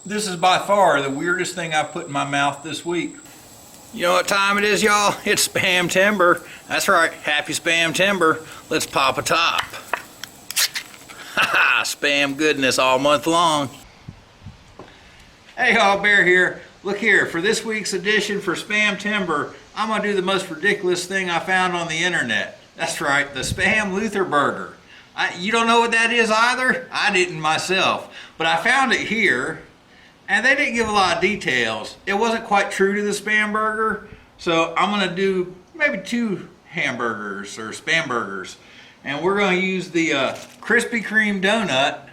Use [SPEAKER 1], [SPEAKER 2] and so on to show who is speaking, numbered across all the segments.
[SPEAKER 1] This is by far the weirdest thing I've put in my mouth this week. You know what time it is, y'all? It's Spamtember. That's right, happy Spamtember. Let's pop a top. Haha, spam goodness all month long. Hey y'all, Bear here. Look here, for this week's edition for Spamtember, I'm gonna do the most ridiculous thing I found on the internet. That's right, the Spam Luther Burger. You don't know what that is either? I didn't myself, but I found it here. And they didn't give a lot of details. It wasn't quite true to the Spam burger, so I'm gonna do maybe 2 hamburgers or Spam burgers. And we're gonna use the Krispy Kreme donut.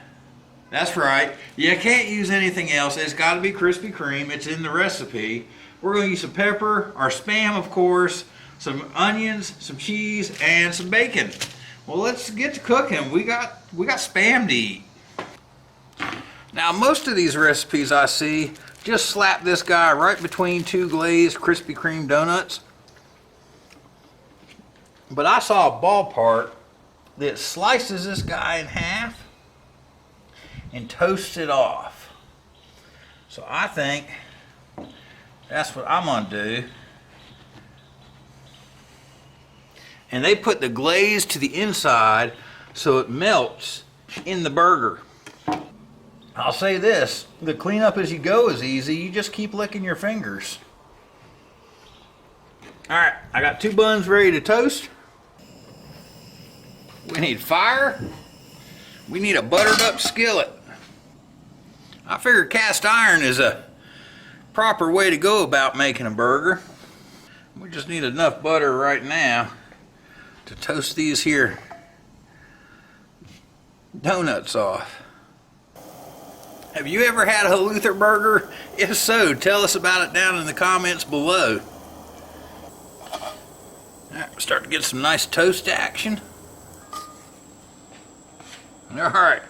[SPEAKER 1] That's right, you can't use anything else. It's gotta be Krispy Kreme, it's in the recipe. We're gonna use some pepper, our Spam of course, some onions, some cheese, and some bacon. Well, let's get to cooking. We got Spam to eat. Now, most of these recipes I see just slap this guy right between 2 glazed Krispy Kreme donuts. But I saw a ballpark that slices this guy in half and toasts it off. So I think that's what I'm gonna do. And they put the glaze to the inside so it melts in the burger. I'll say this, the cleanup as you go is easy. You just keep licking your fingers. Alright, I got 2 buns ready to toast. We need fire. We need a buttered up skillet. I figure cast iron is a proper way to go about making a burger. We just need enough butter right now to toast these here donuts off. Have you ever had a Luther burger? If so, tell us about it down in the comments below. Alright, start to get some nice toast action. Alright,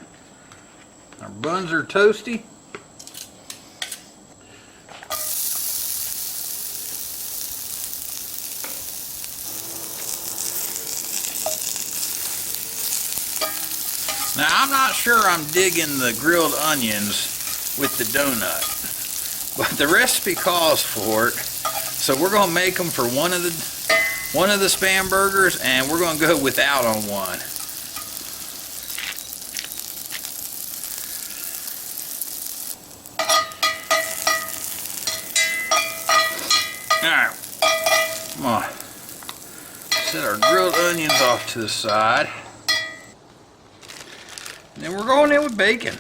[SPEAKER 1] our buns are toasty. Now, I'm not sure I'm digging the grilled onions with the donut, but the recipe calls for it, so we're going to make them for one of the Spam burgers, and we're going to go without on one. Alright, come on, set our grilled onions off to the side. And we're going in with bacon.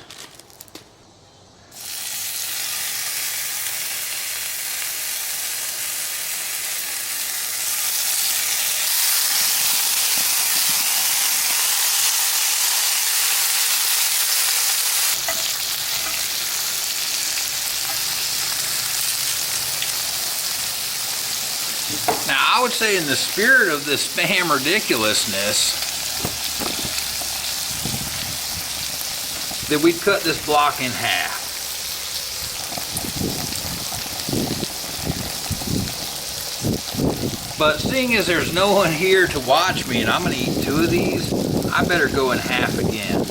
[SPEAKER 1] Now, I would say in the spirit of this Spam ridiculousness, that we'd cut this block in half. But seeing as there's no one here to watch me and I'm gonna eat 2 of these, I better go in half again.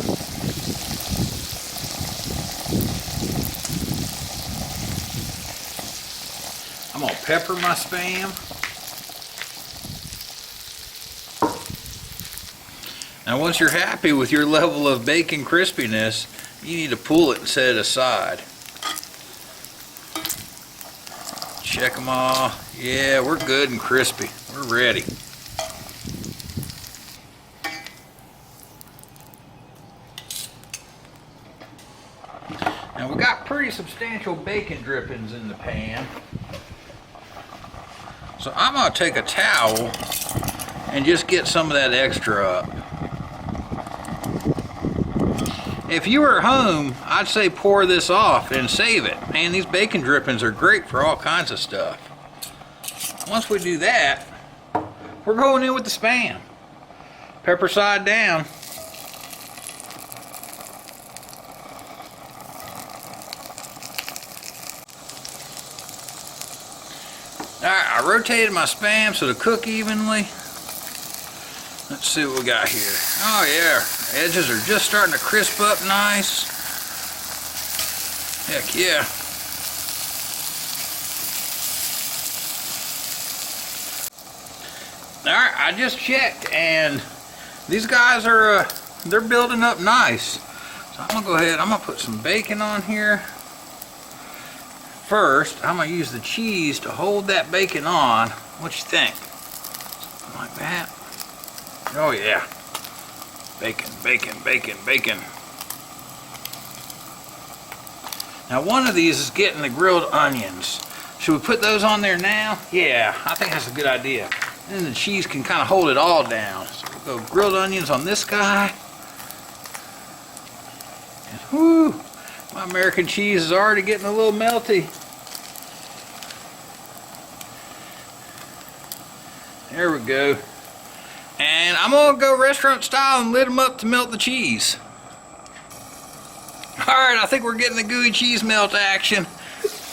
[SPEAKER 1] I'm gonna pepper my Spam. Now once you're happy with your level of bacon crispiness, you need to pull it and set it aside. Check them all. Yeah, we're good and crispy. We're ready. Now we got pretty substantial bacon drippings in the pan. So I'm going to take a towel and just get some of that extra up. If you were at home, I'd say pour this off and save it. Man, these bacon drippings are great for all kinds of stuff. Once we do that, we're going in with the Spam. Pepper side down. Alright, I rotated my Spam so to cook evenly. Let's see what we got here. Oh yeah, edges are just starting to crisp up nice. Heck yeah. Alright, I just checked and these guys are they're building up nice. So I'm gonna go ahead, I'm gonna put some bacon on here. First, I'm gonna use the cheese to hold that bacon on. What you think? Something like that. Oh yeah. Bacon, bacon, bacon, bacon. Now one of these is getting the grilled onions. Should we put those on there now? Yeah, I think that's a good idea. And then the cheese can kind of hold it all down. So we'll go grilled onions on this guy. And whoo, my American cheese is already getting a little melty. There we go. And I'm gonna go restaurant style and lid them up to melt the cheese. All right, I think we're getting the gooey cheese melt action.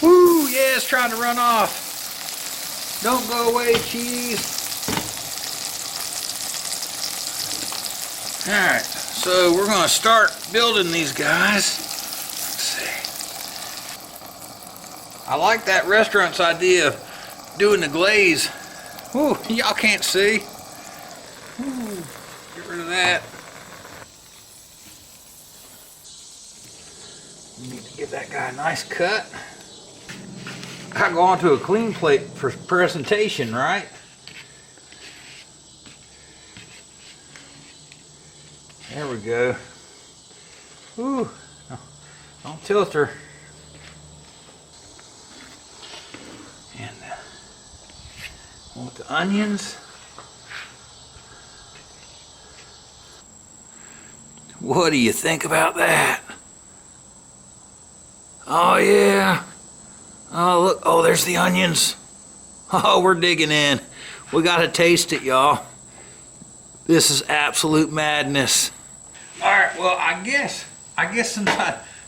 [SPEAKER 1] Woo, yeah, it's trying to run off. Don't go away, cheese. All right, so we're gonna start building these guys. Let's see. I like that restaurant's idea of doing the glaze. Woo, y'all can't see. Woo, get rid of that. Need to give that guy a nice cut. I go onto a clean plate for presentation, right? There we go. Ooh, don't tilt her. And with the onions. What do you think about that? Oh yeah. Oh look, oh there's the onions. Oh, we're digging in. We gotta taste it, y'all. This is absolute madness. All right, well, I guess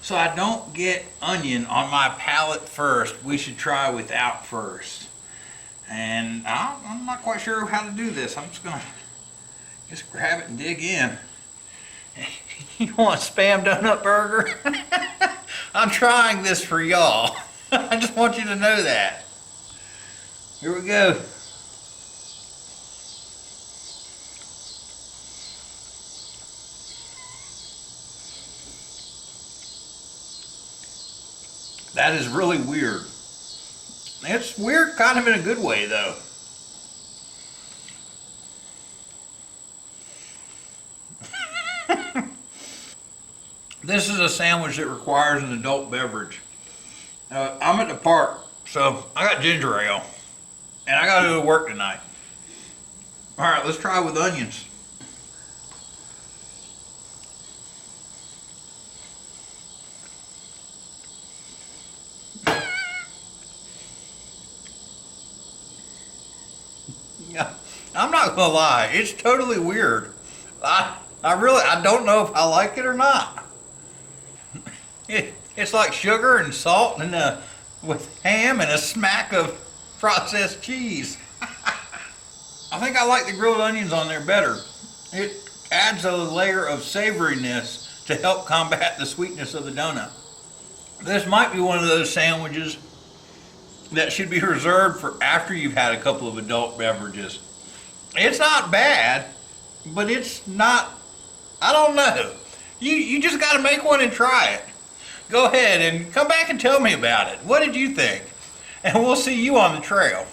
[SPEAKER 1] so I don't get onion on my palate first, we should try without first. And I'm not quite sure how to do this. I'm just gonna grab it and dig in. You want a Spam donut burger? I'm trying this for y'all. I just want you to know that. Here we go. That is really weird. It's weird kind of in a good way though. This is a sandwich that requires an adult beverage. I'm at the park, so I got ginger ale. And I gotta go to work tonight. Alright, let's try with onions. Yeah, I'm not gonna lie, it's totally weird. I don't know if I like it or not. It's like sugar and salt and with ham and a smack of processed cheese. I think I like the grilled onions on there better. It adds a layer of savoriness to help combat the sweetness of the donut. This might be one of those sandwiches that should be reserved for after you've had a couple of adult beverages. It's not bad, but it's not, I don't know. You just gotta make one and try it. Go ahead and come back and tell me about it. What did you think? And we'll see you on the trail.